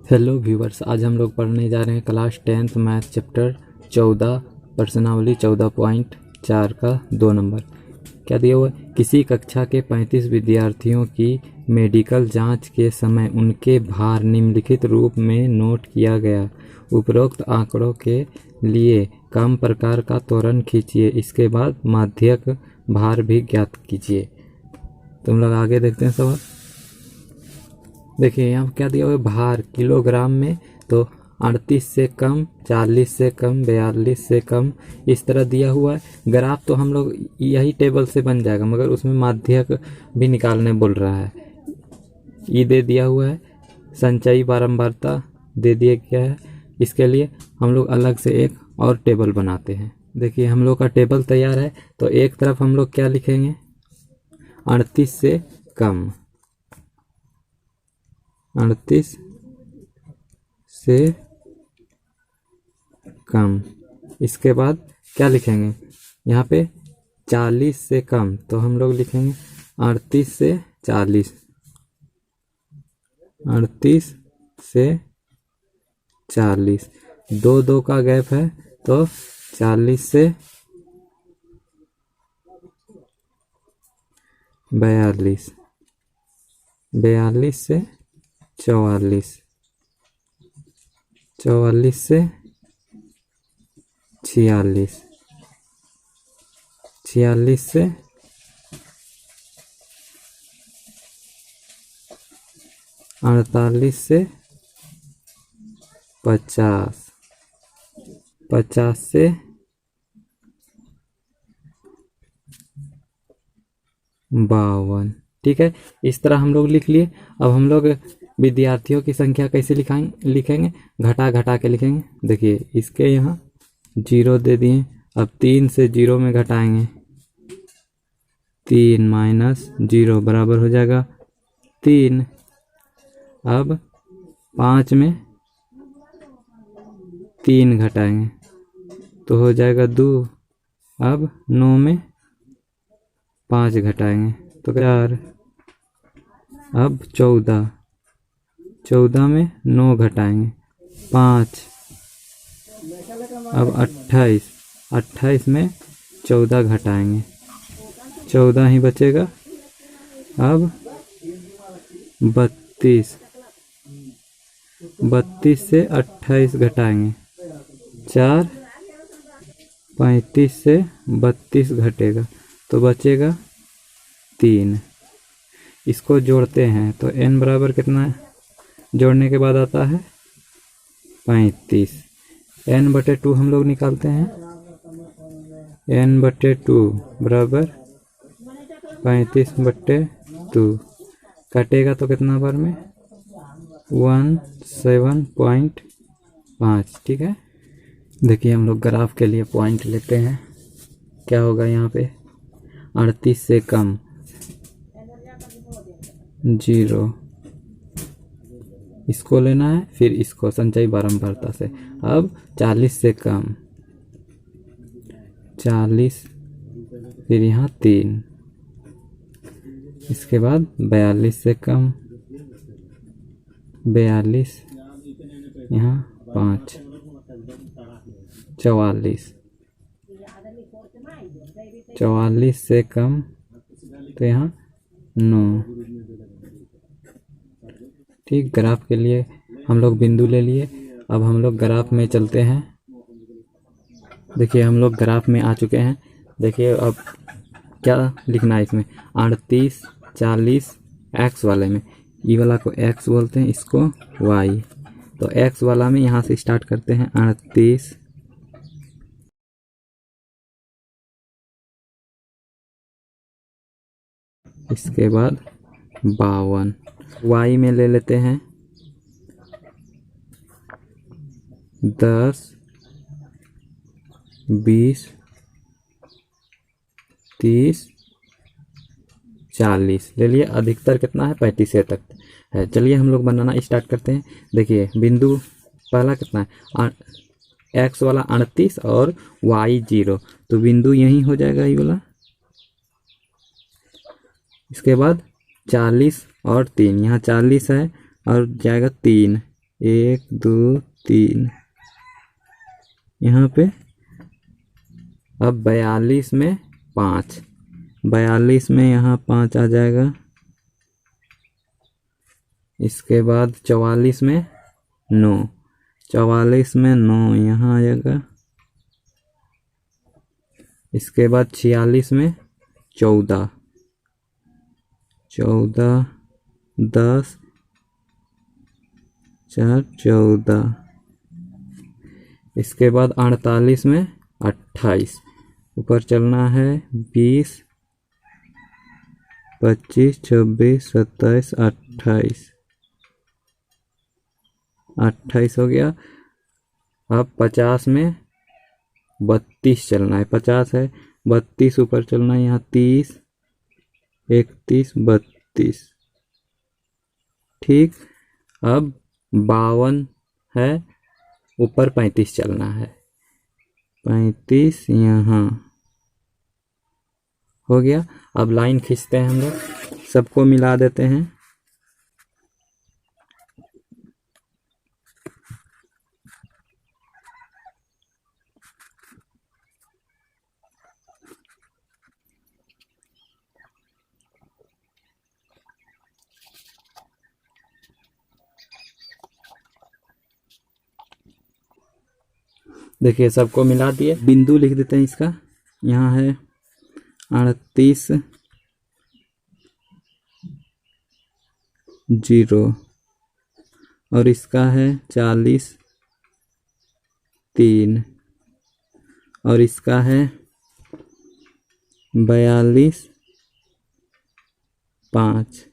Hello viewers, आज हम लोग पढ़ने जा रहे हैं क्लास 10th मैथ चैप्टर 14 प्रश्नावली 14.4 का 2 नंबर। क्या दिया हुआ है? किसी कक्षा के 35 विद्यार्थियों की मेडिकल जांच के समय उनके भार निम्नलिखित रूप में नोट किया गया। उपरोक्त आंकड़ों के लिए कम प्रकार का त्वरण खींचिए, इसके बाद माध्यक भार भी ज्ञात कीजिए। तुम लोग आगे देखते हैं सवाल। देखिए यहाँ क्या दिया हुआ है, भार किलोग्राम में, तो 38 से कम, 40 से कम, 42 से कम, इस तरह दिया हुआ है। ग्राफ तो हम लोग यही टेबल से बन जाएगा, मगर उसमें माध्यक भी निकालने बोल रहा है। ये दे दिया हुआ है, संचयी बारंबारता दे दिया गया है। इसके लिए हम लोग अलग से एक और टेबल बनाते हैं। देखिए हम लोग का टेबल तैयार है, तो एक तरफ हम लोग क्या लिखेंगे, 38 से कम, 38 से कम। इसके बाद क्या लिखेंगे, यहाँ पे 40 से कम, तो हम लोग लिखेंगे 38 से 40, 38 से 40, दो का गैप है, तो 40 से 42, 42 से 44, 44 से 46, 46 से 48 से 50, 50 से 52। ठीक है, इस तरह हम लोग लिख लिए। अब हम लोग विद्यार्थियों की संख्या कैसे लिखेंगे, घटा घटा के लिखेंगे। देखिए इसके यहाँ 0 दे दिए, अब 3 से 0 में घटाएंगे, 3 माइनस 0 बराबर हो जाएगा 3। अब 5 में 3 घटाएंगे तो हो जाएगा 2। अब 9 में 5 घटाएंगे तो 4। अब 14 में 9 घटाएंगे 5। अब 28 में 14 घटाएंगे, 14 ही बचेगा। अब 32 से 28 घटाएंगे 4, 35 से 32 घटेगा तो बचेगा 3। इसको जोड़ते हैं तो n बराबर कितना है, जोड़ने के बाद आता है 35। n/2 हम लोग निकालते हैं, n/2 बराबर 35/2, कटेगा तो कितना बार में, 17.5। ठीक है, देखिए हम लोग ग्राफ के लिए पॉइंट लेते हैं। क्या होगा यहाँ पे, 38 से कम 0, इसको लेना है, फिर इसको संचयी बारंबारता से। अब 40 से कम 40, फिर यहाँ 3, इसके बाद 42 से कम 42, यहाँ 5, 44 से कम तो यहाँ 9। ठीक, ग्राफ के लिए हम लोग बिंदु ले लिए। अब हम लोग ग्राफ में चलते हैं। देखिए हम लोग ग्राफ में आ चुके हैं। देखिए अब क्या लिखना है इसमें, 38, 40 एक्स वाले में, ई वाला को एक्स बोलते हैं, इसको वाई। तो एक्स वाला में यहाँ से स्टार्ट करते हैं 38, इसके बाद 52। वाई में ले लेते हैं 10, 20, 30, 40 ले लिए। अधिकतर कितना है, 35 तक है। चलिए हम लोग बनाना स्टार्ट करते हैं। देखिए बिंदु पहला कितना है, एक्स वाला 38 और वाई 0, तो बिंदु यही हो जाएगा ये वाला। इसके बाद 40 और 3, यहाँ 40 है और जाएगा 3, 1 2 3। यहाँ पे अब 42 में 5, 42 में यहाँ 5 आ जाएगा। इसके बाद 44 में 9, 44 में 9 यहाँ आ जाएगा। इसके बाद 46 में 14, 14 10 4 14। इसके बाद 48 में 28, ऊपर चलना है 20 25 26 27 28, 28 हो गया। अब 50 में 32 चलना है, 50 है 32 ऊपर चलना है, यहाँ 30 31 32। ठीक, अब 52 है, ऊपर 35 चलना है, 35 यहाँ हो गया। अब लाइन खींचते हैं हम लोग, सबको मिला देते हैं। देखिए सबको मिला दिए, बिंदु लिख देते हैं इसका। यहाँ है 38 0 और इसका है 40 3 और इसका है 42 5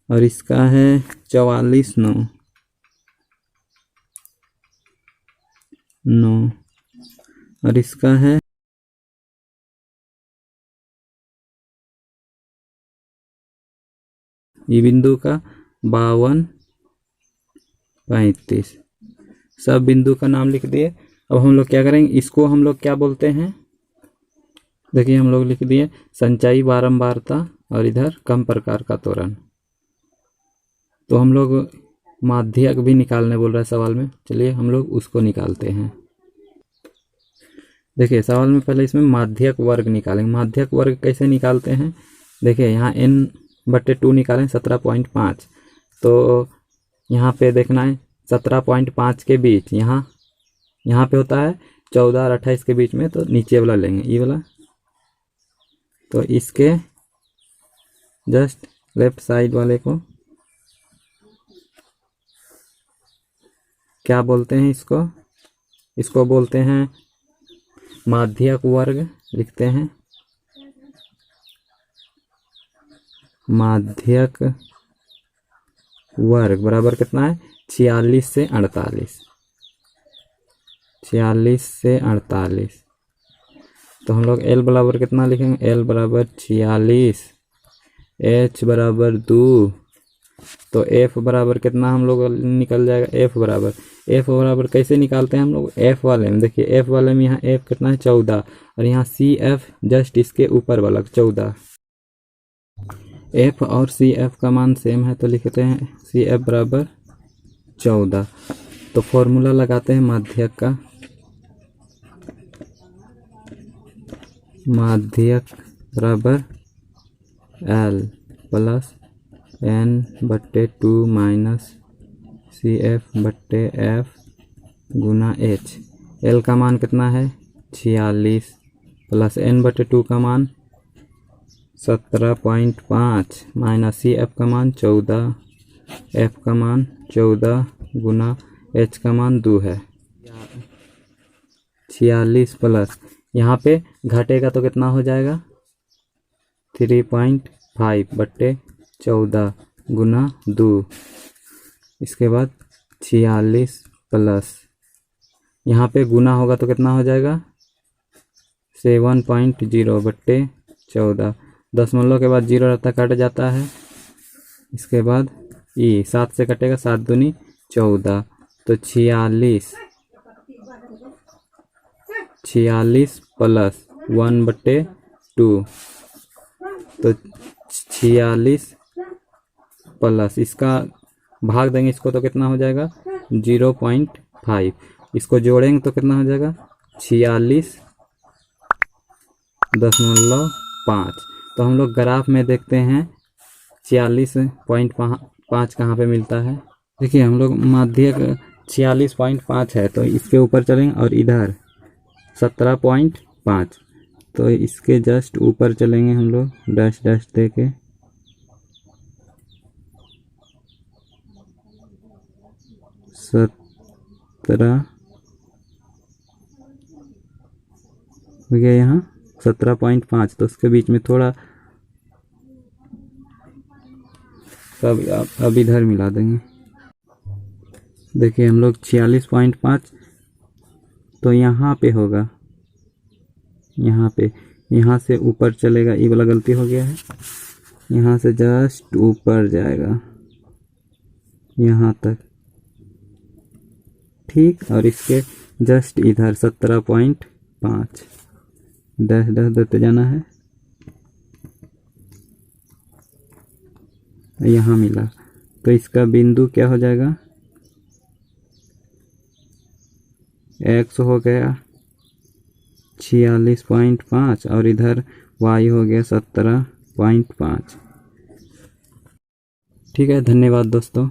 और इसका है 44 9 और इसका है ये बिंदु का 52 35। सब बिंदु का नाम लिख दिए। अब हम लोग क्या करेंगे, इसको हम लोग क्या बोलते हैं, देखिए हम लोग लिख दिए संचयी बारंबारता और इधर कम प्रकार का त्वरण। तो हम लोग माध्यक भी निकालने बोल रहा है सवाल में, चलिए हम लोग उसको निकालते हैं। देखिए सवाल में पहले इसमें माध्यक वर्ग निकालेंगे। माध्यक वर्ग कैसे निकालते हैं, देखिए यहाँ n/2 निकालें 17.5, तो यहाँ पे देखना है 17.5 के बीच, यहाँ पे होता है 14 और 28 के बीच में, तो नीचे वाला लेंगे ये वाला। तो इसके जस्ट लेफ्ट साइड वाले को क्या बोलते हैं, इसको बोलते हैं माध्यक वर्ग। लिखते हैं माध्यक वर्ग बराबर कितना है, 46 से 48, 46 से 48। तो हम लोग L बराबर कितना लिखेंगे, L बराबर 46, H बराबर 2, तो F बराबर कितना हम लोग निकल जाएगा, F बराबर कैसे निकालते हैं हम लोग, F वाले में देखिए, F वाले में यहाँ F कितना है 14 और यहाँ CF जस्ट इसके ऊपर वाला 14। F और CF का मान सेम है तो लिखते हैं CF बराबर 14। तो फॉर्मूला लगाते हैं माध्यक का, माध्यक बराबर L plus n/2 minus CF/F गुना H। L का मान कितना है 46 प्लस n/2 का मान 17.5 माइनस CF का मान 14, F का मान 14 गुना H का मान 2 है। 46 प्लस यहाँ पे घटेगा तो कितना हो जाएगा 3.5/14 गुना 2। इसके बाद 46 प्लस यहाँ पे गुना होगा तो कितना हो जाएगा 7.0/14। दशमलव के बाद 0 रहता कट जाता है। इसके बाद 7 से कटेगा, 7 दूनी 14, तो 46 प्लस 1/2, तो 46 प्लस इसका भाग देंगे इसको तो कितना हो जाएगा 0.5, इसको जोड़ेंगे तो कितना हो जाएगा 46.5। तो हम लोग ग्राफ में देखते हैं 46.5 कहाँ पे मिलता है। देखिए हम लोग माध्यक 46.5 है तो इसके ऊपर चलेंगे और इधर 17.5, तो इसके जस्ट ऊपर चलेंगे हम लोग डैश डैश दे के। हो गया यहाँ 17.5, तो उसके बीच में थोड़ा अब इधर मिला देंगे। देखिए हम लोग 46.5 तो यहाँ पे होगा, यहाँ पे, यहाँ से ऊपर चलेगा, ये वाला गलती हो गया है, यहाँ से जस्ट ऊपर जाएगा यहाँ तक, ठीक। और इसके जस्ट इधर 17.5 डैश डैश देते जाना है, यहाँ मिला। तो इसका बिंदु क्या हो जाएगा, x हो गया 46.5 और इधर y हो गया 17.5। ठीक है, धन्यवाद दोस्तों।